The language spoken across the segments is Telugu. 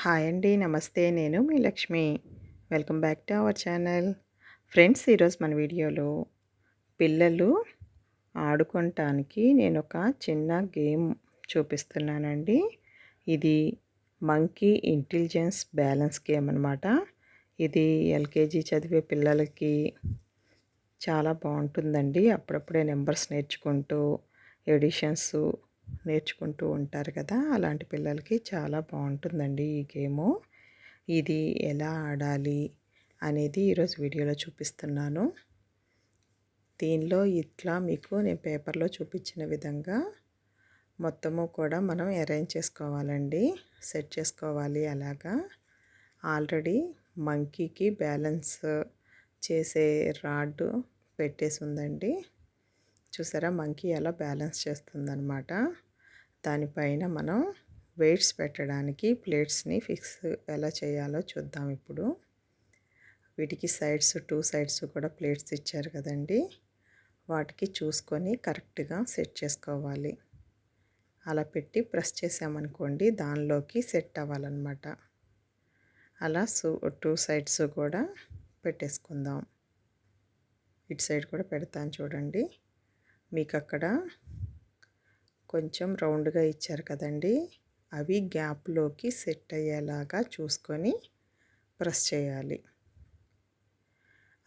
హాయ్ అండి. నమస్తే. నేను మీ Lakshmi. Welcome back to our channel. Friends, ఈరోజు మన వీడియోలో పిల్లలు ఆడుకోవటానికి నేనొక చిన్న గేమ్ చూపిస్తున్నానండి. ఇది మంకీ ఇంటెలిజెన్స్ బ్యాలెన్స్ గేమ్ అనమాట. ఇది ఎల్‌కేజీ చదివే పిల్లలకి చాలా బావుంటుందండి. అప్పుడప్పుడే నెంబర్స్ నేర్చుకుంటూ, ఎడిషన్స్ నేర్చుకుంటూ ఉంటారు కదా! అలాంటి పిల్లలకి చాలా బావుంటుందండి ఈ గేము. ఇది ఎలా ఆడాలి అనేది ఈరోజు వీడియోలో చూపిస్తున్నాను. దీనిలో ఇట్లా మీకు నేను పేపర్‌లో చూపించిన విధంగా మొత్తము కూడా మనం అరేంజ్ చేసుకోవాలండి. సెట్ చేసుకోవాలి అలాగా. ఆల్రెడీ మంకీకి బ్యాలెన్స్ చేసే రాడ్ పెట్టేసి ఉందండి. చూసారా మంకీ ఎలా బ్యాలెన్స్ చేస్తుందనమాట. దానిపైన మనం వెయిట్స్ పెట్టడానికి ప్లేట్స్ని ఫిక్స్ ఎలా చేయాలో చూద్దాం ఇప్పుడు. వీటికి సైడ్స్ 2 సైడ్స్ కూడా ప్లేట్స్ ఇచ్చారు కదండి. వాటికి చూసుకొని కరెక్ట్గా సెట్ చేసుకోవాలి. అలా పెట్టి ప్రెస్ చేసామనుకోండి దానిలోకి సెట్ అవ్వాలన్నమాట. అలా 2 సైడ్స్ కూడా పెట్టేసుకుందాం. ఇటు సైడ్ కూడా పెడతాను చూడండి. మీకు అక్కడ కొంచెం రౌండ్గా ఇచ్చారు కదండి, అవి గ్యాప్లోకి సెట్ అయ్యేలాగా చూసుకొని ప్రెస్ చేయాలి.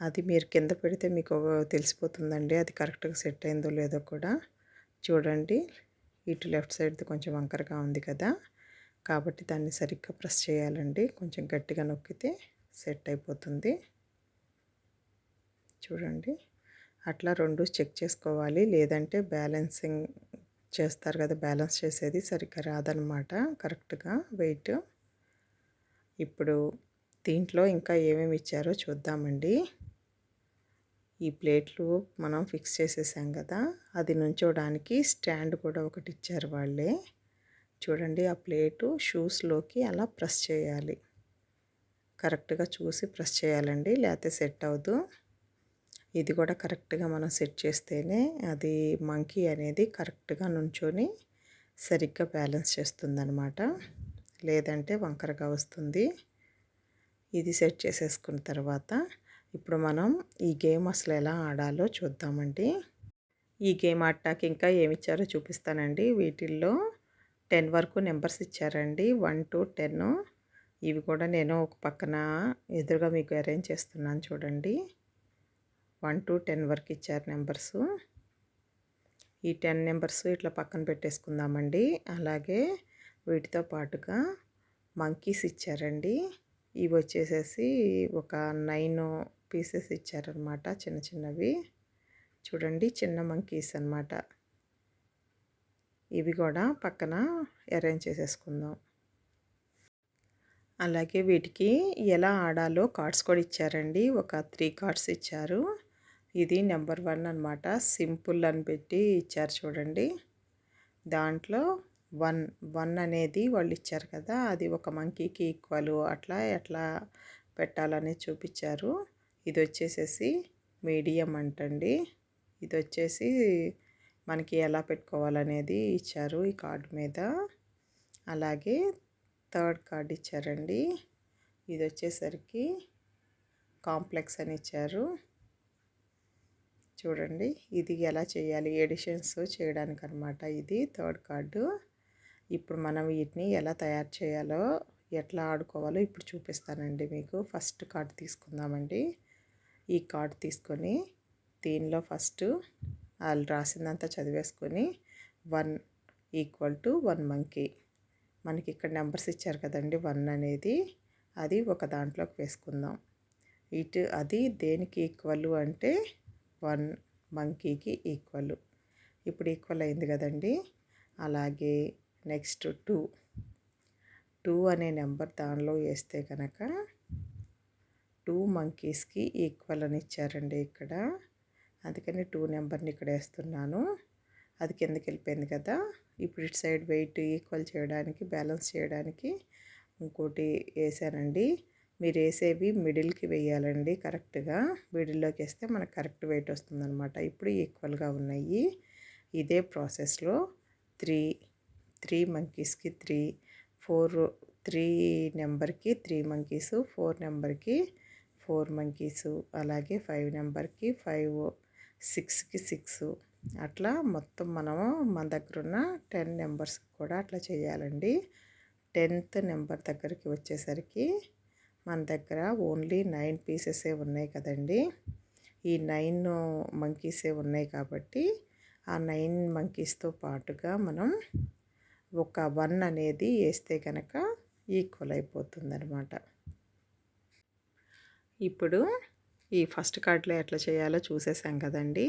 అది మీరు కింద పెడితే మీకు తెలిసిపోతుందండి అది కరెక్ట్గా సెట్ అయిందో లేదో కూడా. చూడండి, ఇటు లెఫ్ట్ సైడ్ది కొంచెం వంకరగా ఉంది కదా, కాబట్టి దాన్ని సరిగ్గా ప్రెస్ చేయాలండి. కొంచెం గట్టిగా నొక్కితే సెట్ అయిపోతుంది. చూడండి, అట్లా 2 చెక్ చేసుకోవాలి. లేదంటే బ్యాలెన్సింగ్ చేస్తారు కదా, బ్యాలెన్స్ చేసేది సరిగ్గా రాదనమాట కరెక్ట్గా వెయిట్. ఇప్పుడు దీంట్లో ఇంకా ఏమేమి ఇచ్చారో చూద్దామండి. ఈ ప్లేట్లు మనం ఫిక్స్ చేసేసాం కదా, అది నుంచోడానికి స్టాండ్ కూడా ఒకటి ఇచ్చారు వాళ్ళే. చూడండి, ఆ ప్లేటు షూస్లోకి అలా ప్రెస్ చేయాలి. కరెక్ట్గా చూసి ప్రెస్ చేయాలండి, లేకపోతే సెట్ అవ్వదు. ఇది కూడా కరెక్ట్గా మనం సెట్ చేస్తేనే అది మంకీ అనేది కరెక్ట్గా నుంచొని సరిగ్గా బ్యాలెన్స్ చేస్తుందన్నమాట. లేదంటే వంకరగా వస్తుంది. ఇది సెట్ చేసేసుకున్న తర్వాత ఇప్పుడు మనం ఈ గేమ్ అసలు ఎలా ఆడాలో చూద్దామండి. ఈ గేమ్ ఆడటానికి ఇంకా ఏమి ఇచ్చారో చూపిస్తానండి. వీటిల్లో 10 వరకు నెంబర్స్ ఇచ్చారండి. 1 to 10. ఇవి కూడా నేను ఒక పక్కన ఎదురుగా మీకు అరేంజ్ చేస్తున్నాను చూడండి. 1 to 10 వరకు ఇచ్చారు నెంబర్సు. ఈ 10 నెంబర్స్ ఇట్లా పక్కన పెట్టేసుకుందామండి. అలాగే వీటితో పాటుగా మంకీస్ ఇచ్చారండి. ఇవి వచ్చేసేసి ఒక 9 పీసెస్ ఇచ్చారనమాట, చిన్న చిన్నవి. చూడండి, చిన్న మంకీస్ అన్నమాట. ఇవి కూడా పక్కన అరేంజ్ చేసేసుకుందాం. అలాగే వీటికి ఎలా ఆడాలో కార్డ్స్ కూడా ఇచ్చారండి. ఒక 3 కార్డ్స్ ఇచ్చారు. ఇది నెంబర్ 1 అనమాట. సింపుల్ అని పెట్టి ఇచ్చారు చూడండి. దాంట్లో 1 అనేది వాళ్ళు ఇచ్చారు కదా, అది ఒక మంకీకి ఈక్వల్. అట్లా ఎట్లా పెట్టాలని చూపించారు. ఇది వచ్చేసేసి మీడియం అంటండి. ఇది వచ్చేసి మనకి ఎలా పెట్టుకోవాలనేది ఇచ్చారు ఈ కార్డు మీద. అలాగే 3rd కార్డ్ ఇచ్చారండి. ఇది వచ్చేసరికి కాంప్లెక్స్ అని ఇచ్చారు. చూడండి, ఇది ఎలా చేయాలి ఎడిషన్స్ చేయడానికి అనమాట. ఇది 3rd కార్డు. ఇప్పుడు మనం వీటిని ఎలా తయారు చేయాలో, ఎట్లా ఆడుకోవాలో ఇప్పుడు చూపిస్తానండి మీకు. ఫస్ట్ కార్డ్ తీసుకుందామండి. ఈ కార్డ్ తీసుకొని దీనిలో ఫస్ట్ వాళ్ళు రాసిందంతా చదివేసుకొని 1 = 1 మంకీ. మనకి ఇక్కడ నెంబర్స్ ఇచ్చారు కదండి, 1 అనేది, అది ఒక దాంట్లోకి వేసుకుందాం. అది దేనికి ఈక్వల్ అంటే 1 మంకీకి ఈక్వల్. ఇప్పుడు ఈక్వల్ అయింది కదండి. అలాగే నెక్స్ట్ 2 అనే నెంబర్ దానిలో వేస్తే కనుక 2 మంకీస్కి ఈక్వల్ అని ఇచ్చారండి ఇక్కడ. అందుకని 2 నెంబర్ని ఇక్కడ వేస్తున్నాను. అది కిందకి వెళ్ళిపోయింది కదా. ఇప్పుడు ఇటు సైడ్ వెయిట్ ఈక్వల్ చేయడానికి, బ్యాలెన్స్ చేయడానికి ఇంకోటి వేసానండి. మీరు వేసేవి మిడిల్కి వేయాలండి కరెక్ట్గా. మిడిల్లోకి వేస్తే మనకు కరెక్ట్ వెయిట్ వస్తుందన్నమాట. ఇప్పుడు ఈక్వల్గా ఉన్నాయి. ఇదే ప్రాసెస్లో 3 మంకీస్కి 3, 4 3 నెంబర్కి 3 మంకీసు, 4 నెంబర్కి 4 మంకీసు, అలాగే 5 నెంబర్కి 5, 6కి 6 అట్లా మొత్తం మనము మన దగ్గర ఉన్న 10 నెంబర్స్ కూడా అట్లా చేయాలండి. 10th నెంబర్ దగ్గరికి వచ్చేసరికి మన దగ్గర ఓన్లీ 9 పీసెసే ఉన్నాయి కదండి. ఈ 9 మంకీసే ఉన్నాయి కాబట్టి ఆ 9 మంకీస్తో పాటుగా మనం ఒక 1 అనేది వేస్తే కనుక ఈక్వల్ అయిపోతుందన్నమాట. ఇప్పుడు ఈ ఫస్ట్ కార్డ్లో ఎట్లా చేయాలో చూసేసాం కదండి.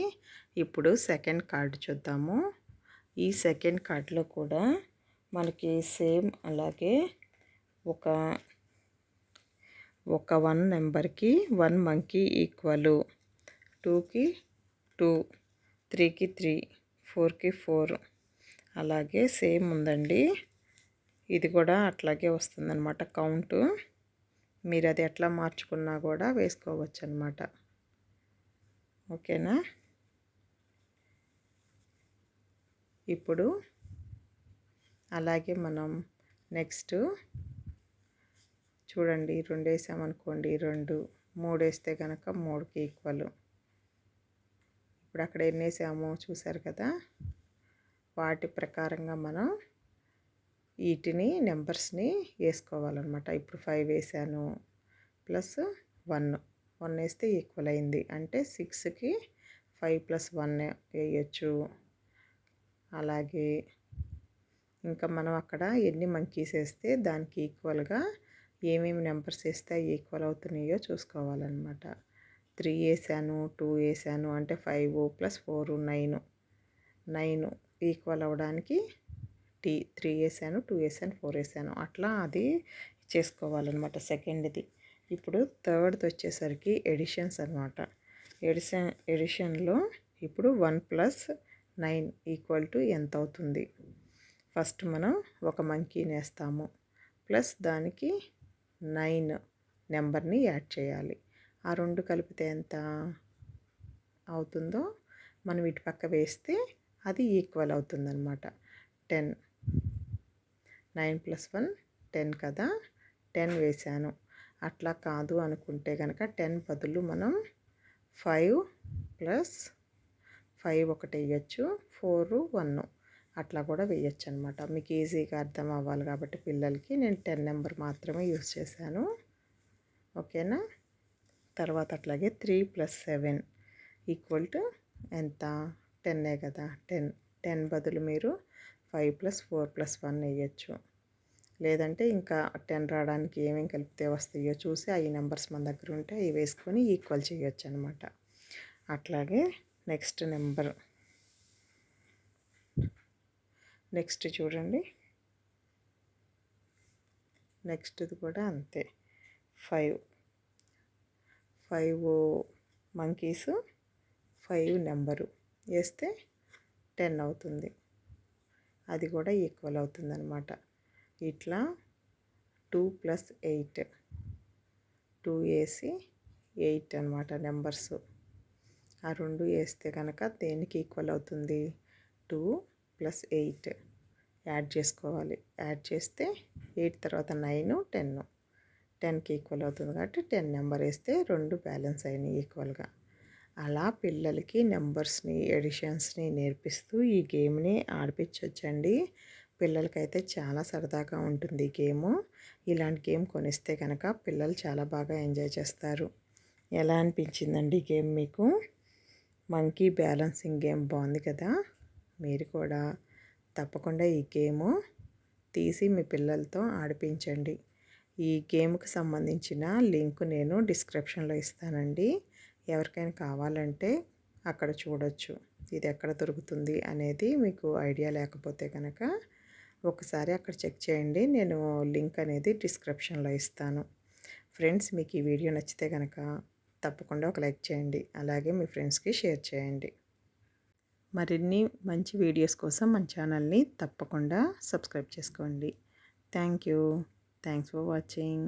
ఇప్పుడు సెకండ్ కార్డ్ చూద్దాము. ఈ సెకండ్ కార్డ్లో కూడా మనకి సేమ్ అలాగే ఒక 1 నెంబర్కి 1 మంకీ ఈక్వల్, 2కి 2, 3కి 3, 4కి 4 అలాగే సేమ్ ఉందండి. ఇది కూడా అట్లాగే వస్తుందన్నమాట కౌంటు. మీరు అది ఎట్లా మార్చుకున్నా కూడా వేసుకోవచ్చు అన్నమాట. ఓకేనా. ఇప్పుడు అలాగే మనం నెక్స్ట్ చూడండి, 2 వేసామనుకోండి 2, 3 వేస్తే కనుక 3కి ఈక్వల్. ఇప్పుడు అక్కడ ఎన్ని వేసామో చూసారు కదా. వాటి ప్రకారంగా మనం వీటిని నెంబర్స్ని వేసుకోవాలన్నమాట. ఇప్పుడు 5 వేసాను ప్లస్ 1 వేస్తే ఈక్వల్ అయింది. అంటే 6కి 5 + 1 వేయచ్చు. అలాగే ఇంకా మనం అక్కడ ఎన్ని మంకీస్ వేస్తే దానికి ఈక్వల్గా ఏమేమి నెంబర్స్ వేస్తే ఈక్వల్ అవుతున్నాయో చూసుకోవాలన్నమాట. 3 వేసాను, 2 వేసాను అంటే 5 + 4 9 ఈక్వల్ అవ్వడానికి 3 వేసాను, 2 వేసాను, 4 వేసాను అట్లా అది చేసుకోవాలన్నమాట సెకండ్ది. ఇప్పుడు థర్డ్ది వచ్చేసరికి ఎడిషన్స్ అనమాట. ఎడిషన్లో ఇప్పుడు 1 + 9 = ఎంత అవుతుంది. ఫస్ట్ మనం ఒక మంకీని వేస్తాము ప్లస్ దానికి 9 నెంబర్ని యాడ్ చేయాలి. ఆ 2 కలిపితే ఎంత అవుతుందో మనం ఇటు పక్క వేస్తే అది ఈక్వల్ అవుతుందన్నమాట. 10, 9 + 1 10 కదా. 10 వేసాను. అట్లా కాదు అనుకుంటే కనుక 10 బదులు మనం 5 + 5 ఒకటి వేయచ్చు, 4, 1 అట్లా కూడా వేయచ్చు అనమాట. మీకు ఈజీగా అర్థం అవ్వాలి కాబట్టి పిల్లలకి నేను 10 నెంబర్ మాత్రమే యూస్ చేశాను. ఓకేనా. తర్వాత అట్లాగే 3 + 7 = ఎంత 10 కదా. 10 బదులు మీరు 5 + 4 + 1 వేయచ్చు. లేదంటే ఇంకా 10 రావడానికి ఏమేమి కలిపితే వస్తాయో చూసి ఈ నెంబర్స్ మన దగ్గర ఉంటే అవి వేసుకొని ఈక్వల్ చేయొచ్చు అనమాట. అట్లాగే నెక్స్ట్ చూడండి. నెక్స్ట్ది కూడా అంతే. 5 మంకీసు 5 నెంబరు వేస్తే 10 అవుతుంది. అది కూడా ఈక్వల్ అవుతుంది అనమాట. ఇట్లా 2 + 8 2 వేసి 8 అనమాట నెంబర్స్. ఆ 2 వేస్తే కనుక దేనికి ఈక్వల్ అవుతుంది. 2 + 8 యాడ్ చేసుకోవాలి. యాడ్ చేస్తే 8 తర్వాత 9, 10కి ఈక్వల్ అవుతుంది కాబట్టి 10 నెంబర్ వేస్తే 2 బ్యాలెన్స్ అయినాయి ఈక్వల్గా. అలా పిల్లలకి నెంబర్స్ని ఎడిషన్స్ని నేర్పిస్తూ ఈ గేమ్ని ఆడిపించవచ్చండి. పిల్లలకైతే చాలా సరదాగా ఉంటుంది ఈ గేము. ఇలాంటి గేమ్ కొనిస్తే కనుక పిల్లలు చాలా బాగా ఎంజాయ్ చేస్తారు. ఎలా అనిపించిందండి ఈ గేమ్ మీకు? మంకీ బ్యాలెన్సింగ్ గేమ్ బాగుంది కదా. మీరు కూడా తప్పకుండా ఈ గేము తీసి మీ పిల్లలతో ఆడిపించండి. ఈ గేమ్కి సంబంధించిన లింక్ నేను డిస్క్రిప్షన్లో ఇస్తానండి. ఎవరికైనా కావాలంటే అక్కడ చూడొచ్చు. ఇది ఎక్కడ దొరుకుతుంది అనేది మీకు ఐడియా లేకపోతే కనుక ఒకసారి అక్కడ చెక్ చేయండి. నేను లింక్ అనేది డిస్క్రిప్షన్లో ఇస్తాను. ఫ్రెండ్స్, మీకు ఈ వీడియో నచ్చితే కనుక తప్పకుండా ఒక లైక్ చేయండి. అలాగే మీ ఫ్రెండ్స్కి షేర్ చేయండి. మరిన్ని మంచి వీడియోస్ కోసం మన ఛానల్ని తప్పకుండా సబ్స్క్రైబ్ చేసుకోండి. Thanks for watching.